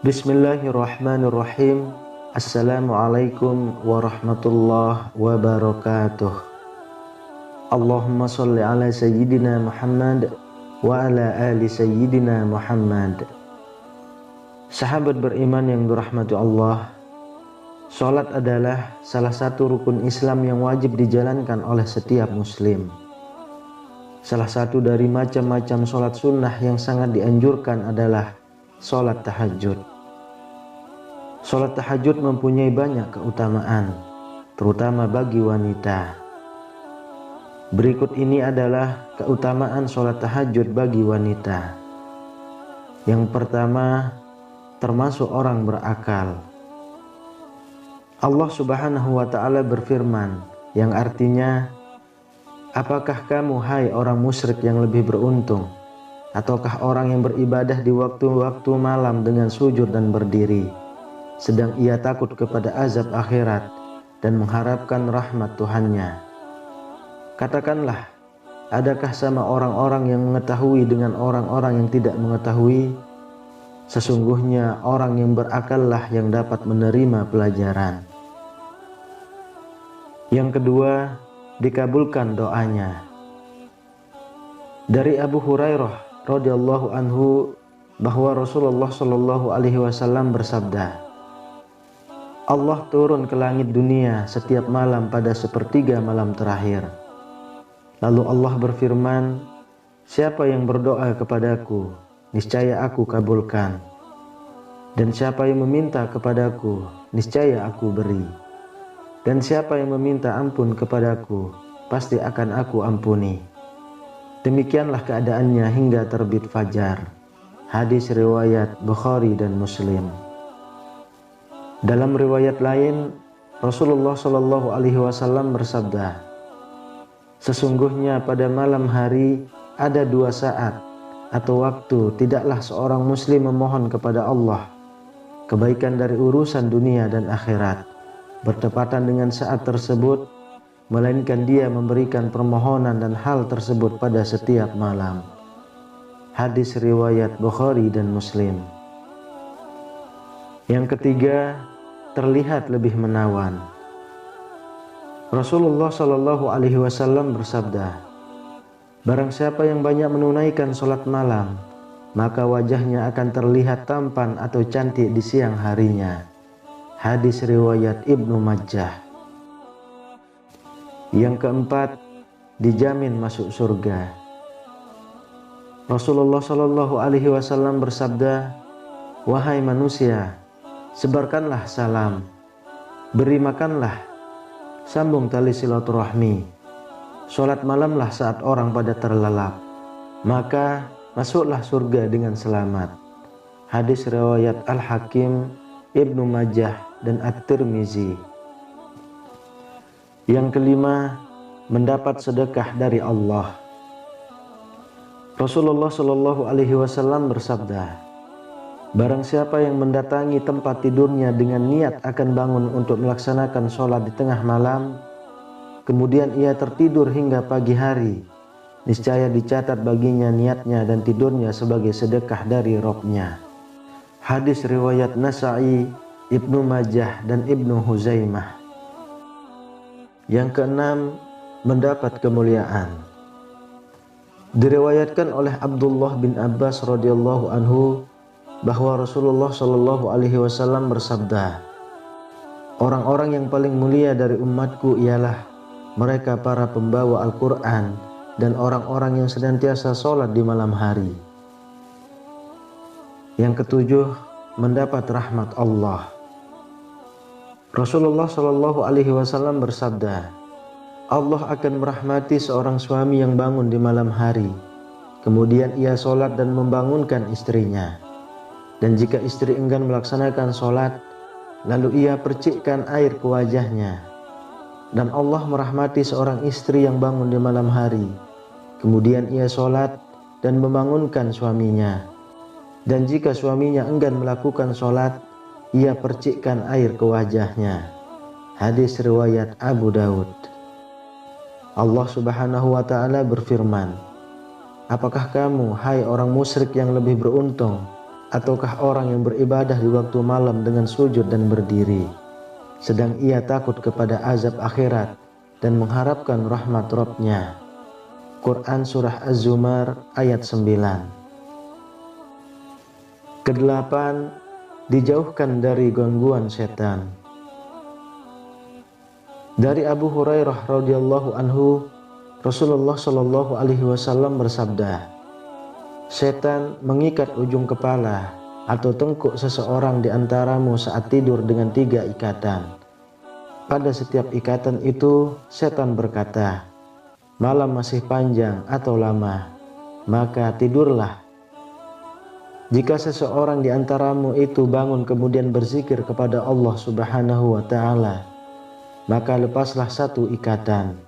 Bismillahirrahmanirrahim. Assalamualaikum warahmatullahi wabarakatuh. Allahumma sholli ala sayyidina Muhammad wa ala ali sayyidina Muhammad. Sahabat beriman yang dirahmati Allah, salat adalah salah satu rukun Islam yang wajib dijalankan oleh setiap muslim. Salah satu dari macam-macam salat sunnah yang sangat dianjurkan adalah salat tahajud. Salat tahajud mempunyai banyak keutamaan, terutama bagi wanita. Berikut ini adalah keutamaan salat tahajud bagi wanita. Yang pertama, termasuk orang berakal. Allah Subhanahu wa ta'ala berfirman, yang artinya, apakah kamu hai orang musyrik yang lebih beruntung, ataukah orang yang beribadah di waktu-waktu malam dengan sujud dan berdiri, sedang ia takut kepada azab akhirat dan mengharapkan rahmat Tuhannya. Katakanlah, adakah sama orang-orang yang mengetahui dengan orang-orang yang tidak mengetahui? Sesungguhnya orang yang berakallah yang dapat menerima pelajaran. Yang kedua, dikabulkan doanya. Dari Abu Hurairah radhiyallahu anhu bahwa Rasulullah shallallahu alaihi wasallam bersabda, Allah turun ke langit dunia setiap malam pada sepertiga malam terakhir. Lalu Allah berfirman, siapa yang berdoa kepadaku, niscaya aku kabulkan. Dan siapa yang meminta kepadaku, niscaya aku beri. Dan siapa yang meminta ampun kepadaku, pasti akan aku ampuni. Demikianlah keadaannya hingga terbit fajar. Hadis riwayat Bukhari dan Muslim. Dalam riwayat lain, Rasulullah Shallallahu Alaihi Wasallam bersabda, sesungguhnya pada malam hari ada 2 saat atau waktu tidaklah seorang muslim memohon kepada Allah kebaikan dari urusan dunia dan akhirat bertepatan dengan saat tersebut, melainkan dia memberikan permohonan dan hal tersebut pada setiap malam. Hadis riwayat Bukhari dan Muslim. Yang ketiga, terlihat lebih menawan. Rasulullah Shallallahu Alaihi Wasallam bersabda, barang siapa yang banyak menunaikan sholat malam, maka wajahnya akan terlihat tampan atau cantik di siang harinya. Hadis riwayat Ibnu Majah. Yang keempat, dijamin masuk surga. Rasulullah Shallallahu Alaihi Wasallam bersabda, wahai manusia, sebarkanlah salam, beri makanlah, sambung tali silaturahmi, sholat malamlah saat orang pada terlelap, maka masuklah surga dengan selamat. Hadis riwayat Al-Hakim, Ibnu Majah, dan At-Tirmizi. Yang kelima, mendapat sedekah dari Allah. Rasulullah Shallallahu Alaihi Wasallam bersabda, barang siapa yang mendatangi tempat tidurnya dengan niat akan bangun untuk melaksanakan sholat di tengah malam, kemudian ia tertidur hingga pagi hari, niscaya dicatat baginya niatnya dan tidurnya sebagai sedekah dari Robnya. Hadis riwayat Nasa'i, Ibnu Majah, dan Ibnu Huzaimah. Yang keenam, mendapat kemuliaan. Diriwayatkan oleh Abdullah bin Abbas radhiyallahu anhu bahwa Rasulullah Shallallahu Alaihi Wasallam bersabda, orang-orang yang paling mulia dari umatku ialah mereka para pembawa Al-Quran dan orang-orang yang senantiasa sholat di malam hari. Yang ketujuh, mendapat rahmat Allah. Rasulullah Shallallahu Alaihi Wasallam bersabda, Allah akan merahmati seorang suami yang bangun di malam hari, kemudian ia sholat dan membangunkan istrinya. Dan jika istri enggan melaksanakan sholat, lalu ia percikkan air ke wajahnya. Dan Allah merahmati seorang istri yang bangun di malam hari, kemudian ia sholat dan membangunkan suaminya. Dan jika suaminya enggan melakukan sholat, ia percikkan air ke wajahnya. Hadis riwayat Abu Daud. Allah Subhanahu wa ta'ala berfirman, apakah kamu, hai orang musyrik yang lebih beruntung, ataukah orang yang beribadah di waktu malam dengan sujud dan berdiri, sedang ia takut kepada azab akhirat dan mengharapkan rahmat Rabb-Nya. Quran Surah Az-Zumar ayat 9. Kedelapan, dijauhkan dari gangguan setan. Dari Abu Hurairah radhiyallahu anhu, Rasulullah shallallahu alaihi wasallam bersabda, setan mengikat ujung kepala atau tengkuk seseorang di antaramu saat tidur dengan 3 ikatan. Pada setiap ikatan itu, setan berkata, malam masih panjang atau lama, maka tidurlah. Jika seseorang di antaramu itu bangun kemudian berzikir kepada Allah Subhanahu wa ta'ala, maka lepaslah 1 ikatan.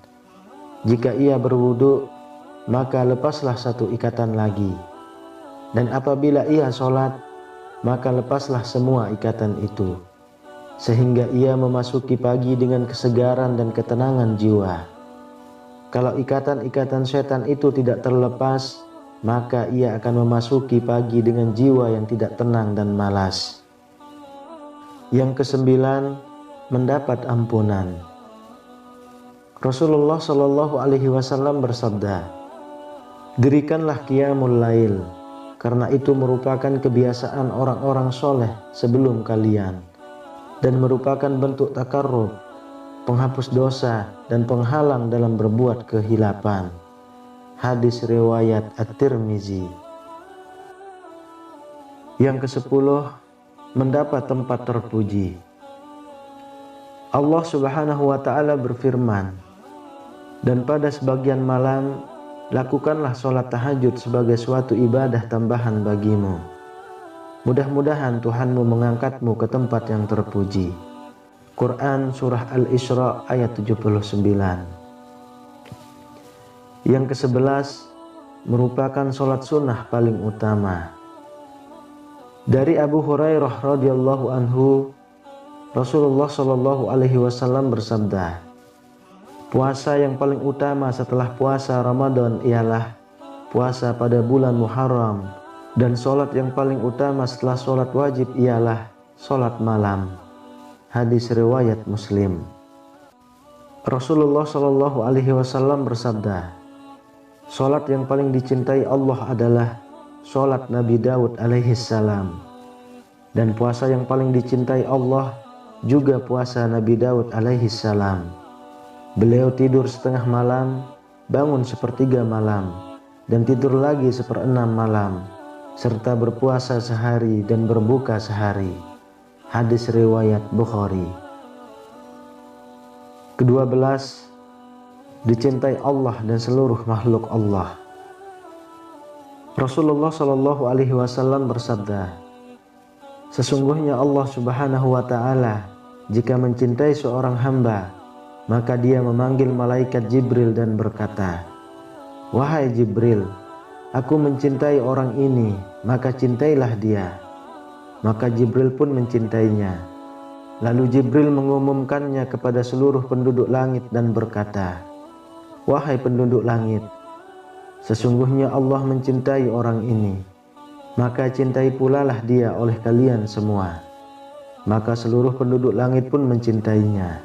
Jika ia berwudu, maka lepaslah 1 ikatan lagi. Dan apabila ia sholat, maka lepaslah semua ikatan itu, sehingga ia memasuki pagi dengan kesegaran dan ketenangan jiwa. Kalau ikatan-ikatan setan itu tidak terlepas, maka ia akan memasuki pagi dengan jiwa yang tidak tenang dan malas. Yang kesembilan, mendapat ampunan. Rasulullah Shallallahu Alaihi Wasallam bersabda, dirikanlah qiyamul lail, karena itu merupakan kebiasaan orang-orang soleh sebelum kalian, dan merupakan bentuk takarrub, penghapus dosa dan penghalang dalam berbuat kehilapan. Hadis riwayat At-Tirmizi. Yang ke-10, mendapat tempat terpuji. Allah Subhanahu wa ta'ala berfirman, dan pada sebagian malam lakukanlah sholat tahajud sebagai suatu ibadah tambahan bagimu. Mudah-mudahan Tuhanmu mengangkatmu ke tempat yang terpuji. Quran Surah Al-Isra ayat 79. Yang ke-11, merupakan sholat sunnah paling utama. Dari Abu Hurairah radhiyallahu anhu, Rasulullah Shallallahu Alaihi Wasallam bersabda, puasa yang paling utama setelah puasa Ramadan ialah puasa pada bulan Muharram, dan sholat yang paling utama setelah sholat wajib ialah sholat malam. Hadis riwayat Muslim. Rasulullah Shallallahu Alaihi Wasallam bersabda, sholat yang paling dicintai Allah adalah sholat Nabi Daud alaihissalam, dan puasa yang paling dicintai Allah juga puasa Nabi Daud alaihissalam. Beliau tidur setengah malam, bangun 1/3 malam, dan tidur lagi 1/6 malam, serta berpuasa sehari dan berbuka sehari. Hadis riwayat Bukhari. Ke-12, dicintai Allah dan seluruh makhluk Allah. Rasulullah Shallallahu Alaihi Wasallam bersabda, sesungguhnya Allah Subhanahu wa ta'ala jika mencintai seorang hamba, maka dia memanggil malaikat Jibril dan berkata, wahai Jibril, aku mencintai orang ini, maka cintailah dia. Maka Jibril pun mencintainya. Lalu Jibril mengumumkannya kepada seluruh penduduk langit dan berkata, wahai penduduk langit, sesungguhnya Allah mencintai orang ini, maka cintai pula lah dia oleh kalian semua. Maka seluruh penduduk langit pun mencintainya.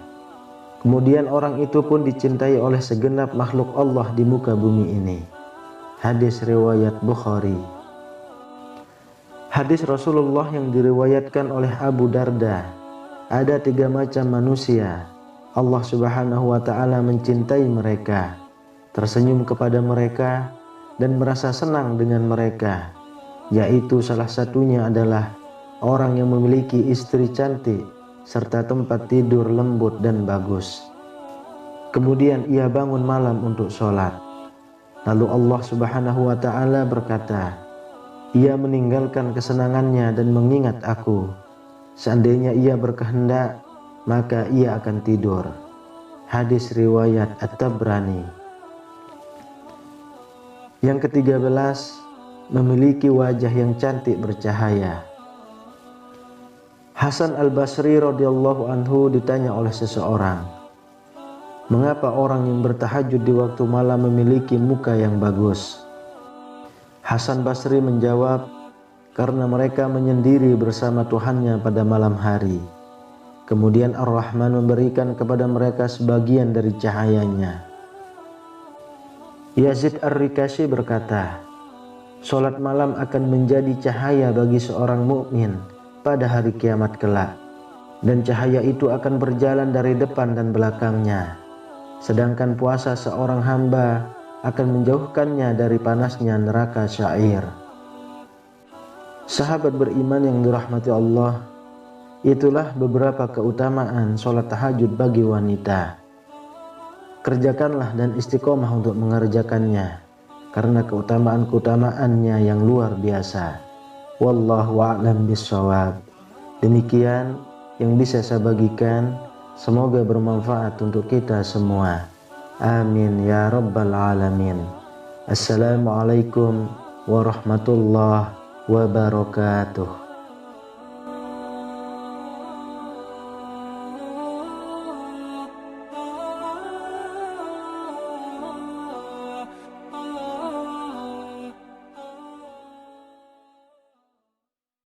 Kemudian orang itu pun dicintai oleh segenap makhluk Allah di muka bumi ini. Hadis riwayat Bukhari. Hadis Rasulullah yang diriwayatkan oleh Abu Darda, ada 3 macam manusia. Allah Subhanahu wa ta'ala mencintai mereka, tersenyum kepada mereka, dan merasa senang dengan mereka, yaitu salah satunya adalah orang yang memiliki istri cantik serta tempat tidur lembut dan bagus. Kemudian ia bangun malam untuk sholat. Lalu Allah Subhanahu wa ta'ala berkata, ia meninggalkan kesenangannya dan mengingat aku, Seandainya ia berkehendak, maka ia akan tidur. Hadis riwayat At-Tabrani. Yang ke-13, memiliki wajah yang cantik bercahaya. Hasan Al-Basri radhiyallahu anhu ditanya oleh seseorang, mengapa orang yang bertahajud di waktu malam memiliki muka yang bagus? Hasan Basri menjawab, karena mereka menyendiri bersama Tuhannya pada malam hari. Kemudian Ar-Rahman memberikan kepada mereka sebagian dari cahayanya. Yazid Ar-Rikashi berkata, sholat malam akan menjadi cahaya bagi seorang mukmin pada hari kiamat kelak, dan cahaya itu akan berjalan dari depan dan belakangnya. Sedangkan puasa seorang hamba akan menjauhkannya dari panasnya neraka syair. Sahabat beriman yang dirahmati Allah, itulah beberapa keutamaan sholat tahajud bagi wanita. Kerjakanlah dan istiqomah untuk mengerjakannya, karena keutamaan-keutamaannya yang luar biasa. Wallahu a'lam bishawab. Demikian yang bisa saya bagikan, semoga bermanfaat untuk kita semua. Amin ya rabbal alamin. Assalamualaikum warahmatullahi wabarakatuh.